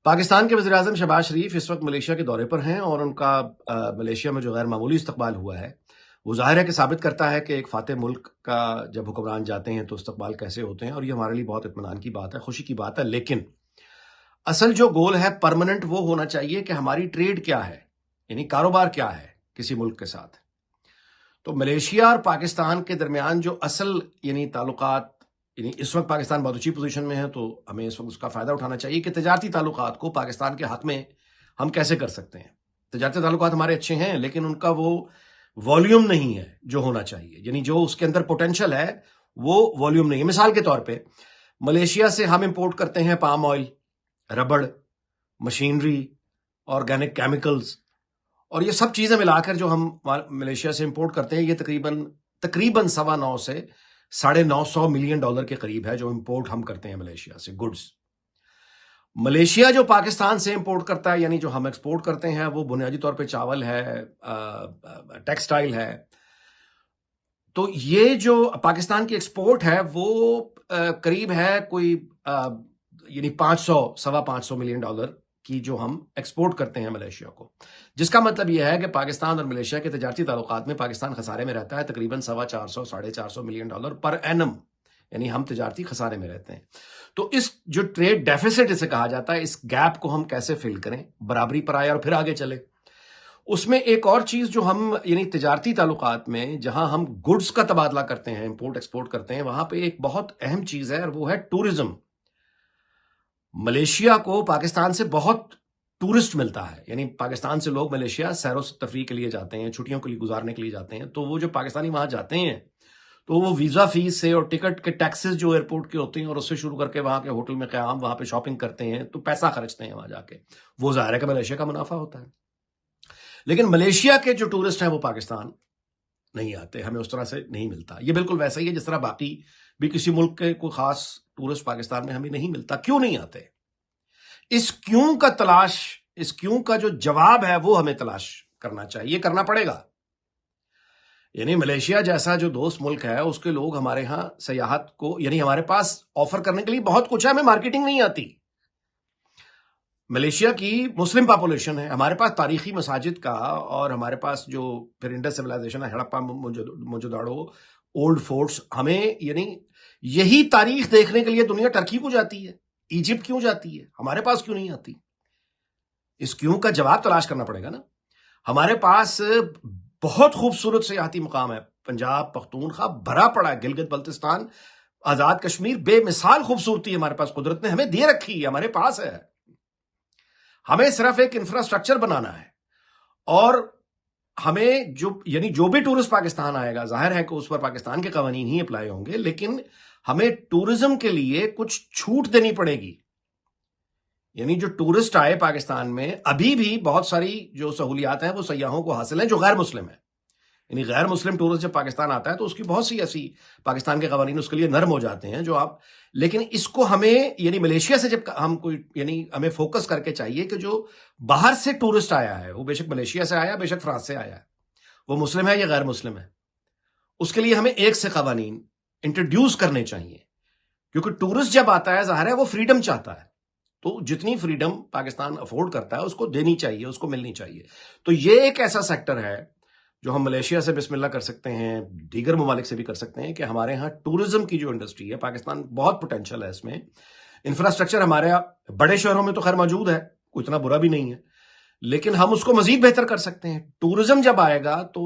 پاکستان کے وزیر اعظم شہباز شریف اس وقت ملیشیا کے دورے پر ہیں اور ان کا ملیشیا میں جو غیر معمولی استقبال ہوا ہے وہ ظاہر ہے کہ ثابت کرتا ہے کہ ایک فاتح ملک کا جب حکمران جاتے ہیں تو استقبال کیسے ہوتے ہیں، اور یہ ہمارے لیے بہت اطمینان کی بات ہے، خوشی کی بات ہے۔ لیکن اصل جو گول ہے پرماننٹ وہ ہونا چاہیے کہ ہماری ٹریڈ کیا ہے، یعنی کاروبار کیا ہے کسی ملک کے ساتھ۔ تو ملیشیا اور پاکستان کے درمیان جو اصل تعلقات، اس وقت پاکستان بہت اچھی پوزیشن میں ہے، تو ہمیں اس وقت اس کا فائدہ اٹھانا چاہیے کہ تجارتی تعلقات کو پاکستان کے حق میں ہم کیسے کر سکتے ہیں۔ تجارتی تعلقات ہمارے اچھے ہیں لیکن ان کا وہ والیوم نہیں ہے جو ہونا چاہیے، یعنی جو اس کے اندر پوٹینشل ہے وہ والیوم نہیں ہے۔ مثال کے طور پہ ملیشیا سے ہم امپورٹ کرتے ہیں palm oil, rubber, machinery, organic chemicals, اور یہ سب چیزیں ملا کر جو ہم ملیشیا سے امپورٹ کرتے ہیں، یہ تقریباً 9.25 سے $950 ملین کے قریب ہے جو امپورٹ ہم کرتے ہیں ملیشیا سے گڈز۔ ملیشیا جو پاکستان سے امپورٹ کرتا ہے، یعنی جو ہم ایکسپورٹ کرتے ہیں، وہ بنیادی طور پہ چاول ہے، ٹیکسٹائل ہے۔ تو یہ جو پاکستان کی ایکسپورٹ ہے وہ قریب ہے کوئی 500 ملین ڈالر کی جو ہم ایکسپورٹ کرتے ہیں ملیشیا کو، جس کا مطلب یہ ہے کہ پاکستان اور ملیشیا کے تجارتی تعلقات میں پاکستان خسارے میں رہتا ہے تقریباً 450 ملین ڈالر پر اینم، یعنی ہم تجارتی خسارے میں رہتے ہیں۔ تو اس جو ٹریڈ ڈیفیسٹ اسے کہا جاتا ہے، اس گیپ کو ہم کیسے فل کریں، برابری پر آئے اور پھر آگے چلے۔ اس میں ایک اور چیز جو ہم تجارتی تعلقات میں جہاں ہم گڈز کا تبادلہ کرتے ہیں، امپورٹ ایکسپورٹ کرتے ہیں، وہاں پہ ایک بہت اہم چیز ہے اور وہ ہے ٹورزم۔ ملیشیا کو پاکستان سے بہت ٹورسٹ ملتا ہے، یعنی پاکستان سے لوگ ملیشیا سیر و تفریح کے لیے جاتے ہیں، چھٹیوں کے لیے گزارنے کے لیے جاتے ہیں۔ تو وہ جو پاکستانی وہاں جاتے ہیں تو وہ ویزا فیس سے اور ٹکٹ کے ٹیکسز جو ایئرپورٹ کے ہوتے ہیں اور اس سے شروع کر کے وہاں کے ہوٹل میں قیام، وہاں پہ شاپنگ کرتے ہیں، تو پیسہ خرچتے ہیں وہاں جا کے، وہ ظاہر ہے کہ ملیشیا کا منافع ہوتا ہے۔ لیکن ملیشیا کے جو ٹورسٹ ہیں وہ پاکستان نہیں آتے، ہمیں اس طرح سے نہیں ملتا۔ یہ بالکل ویسا ہی ہے جس طرح باقی بھی کسی ملک کے کوئی خاص ٹورسٹ پاکستان میں ہمیں نہیں ملتا۔ کیوں نہیں آتے؟ اس کیوں کا جو جواب ہے وہ ہمیں تلاش کرنا چاہیے، کرنا پڑے گا۔ یعنی ملیشیا جیسا جو دوست ملک ہے، اس کے لوگ ہمارے ہاں سیاحت کو، ہمارے پاس آفر کرنے کے لیے بہت کچھ ہے، ہمیں مارکیٹنگ نہیں آتی۔ ملیشیا کی مسلم پاپولیشن ہے، ہمارے پاس تاریخی مساجد کا، اور ہمارے پاس جو پھر انڈس سیولائزیشن ہے، ہڑپا موجوداڑو، اولڈ فورٹس، ہمیں یہی تاریخ دیکھنے کے لیے دنیا ٹرکی کو جاتی ہے، ایجپٹ کیوں جاتی ہے، ہمارے پاس کیوں نہیں آتی؟ اس کیوں کا جواب تلاش کرنا پڑے گا نا۔ ہمارے پاس بہت خوبصورت سیاحتی مقام ہے، پنجاب پختونخوا بھرا پڑا ہے، گلگت بلتستان، آزاد کشمیر، بے مثال خوبصورتی ہمارے پاس قدرت نے ہمیں دے رکھی ہے، ہمارے پاس ہے۔ ہمیں صرف ایک انفراسٹرکچر بنانا ہے، اور ہمیں جو بھی ٹورسٹ پاکستان آئے گا، ظاہر ہے کہ اس پر پاکستان کے قوانین ہی اپلائی ہوں گے، لیکن ہمیں ٹورزم کے لیے کچھ چھوٹ دینی پڑے گی۔ جو ٹورسٹ آئے پاکستان میں، ابھی بھی بہت ساری جو سہولیات ہیں وہ سیاحوں کو حاصل ہیں جو غیر مسلم ہیں۔ غیر مسلم ٹورسٹ جب پاکستان آتا ہے تو اس کی بہت سی ایسی پاکستان کے قوانین اس کے لیے نرم ہو جاتے ہیں لیکن اس کو ہمیں ملیشیا سے جب ہم ہمیں فوکس کر کے چاہیے کہ جو باہر سے ٹورسٹ آیا ہے، وہ بے شک ملیشیا سے آیا، بے شک فرانس سے آیا ہے، وہ مسلم ہے یا غیر مسلم ہے، اس کے لیے ہمیں ایک سے قوانین انٹروڈیوس کرنے چاہیے، کیونکہ ٹورسٹ جب آتا ہے ظاہر ہے وہ فریڈم چاہتا ہے، تو جتنی فریڈم پاکستان افورڈ کرتا ہے اس کو دینی چاہیے، اس کو ملنی چاہیے۔ تو یہ ایک ایسا سیکٹر ہے جو ہم ملیشیا سے بسم اللہ کر سکتے ہیں، دیگر ممالک سے بھی کر سکتے ہیں، کہ ہمارے ہاں ٹورزم کی جو انڈسٹری ہے، پاکستان بہت پوٹینشل ہے اس میں۔ انفراسٹرکچر ہمارے بڑے شہروں میں تو خیر موجود ہے، کوئی اتنا برا بھی نہیں ہے، لیکن ہم اس کو مزید بہتر کر سکتے ہیں۔ ٹورزم جب آئے گا تو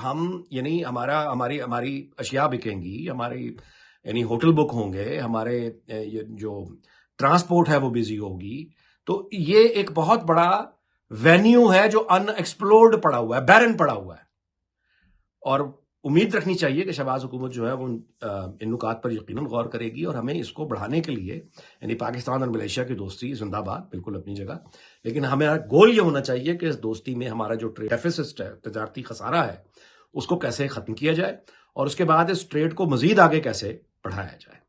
ہم ہماری اشیاء بکیں گی، ہماری ہوٹل بک ہوں گے، ہمارے جو ٹرانسپورٹ ہے وہ بزی ہوگی، تو یہ ایک بہت بڑا وینیو ہے جو ان ایکسپلورڈ پڑا ہوا ہے، بیرن پڑا ہوا ہے، اور امید رکھنی چاہیے کہ شہباز حکومت جو ہے وہ ان نکات پر یقیناً غور کرے گی، اور ہمیں اس کو بڑھانے کے لیے پاکستان اور ملیشیا کی دوستی زندہ باد، بالکل اپنی جگہ، لیکن ہمارا گول یہ ہونا چاہیے کہ اس دوستی میں ہمارا جو ٹریڈ ڈیفیسٹ ہے، تجارتی خسارہ ہے، اس کو کیسے ختم کیا جائے، اور اس کے بعد اس ٹریڈ کو مزید آگے کیسے بڑھایا جائے۔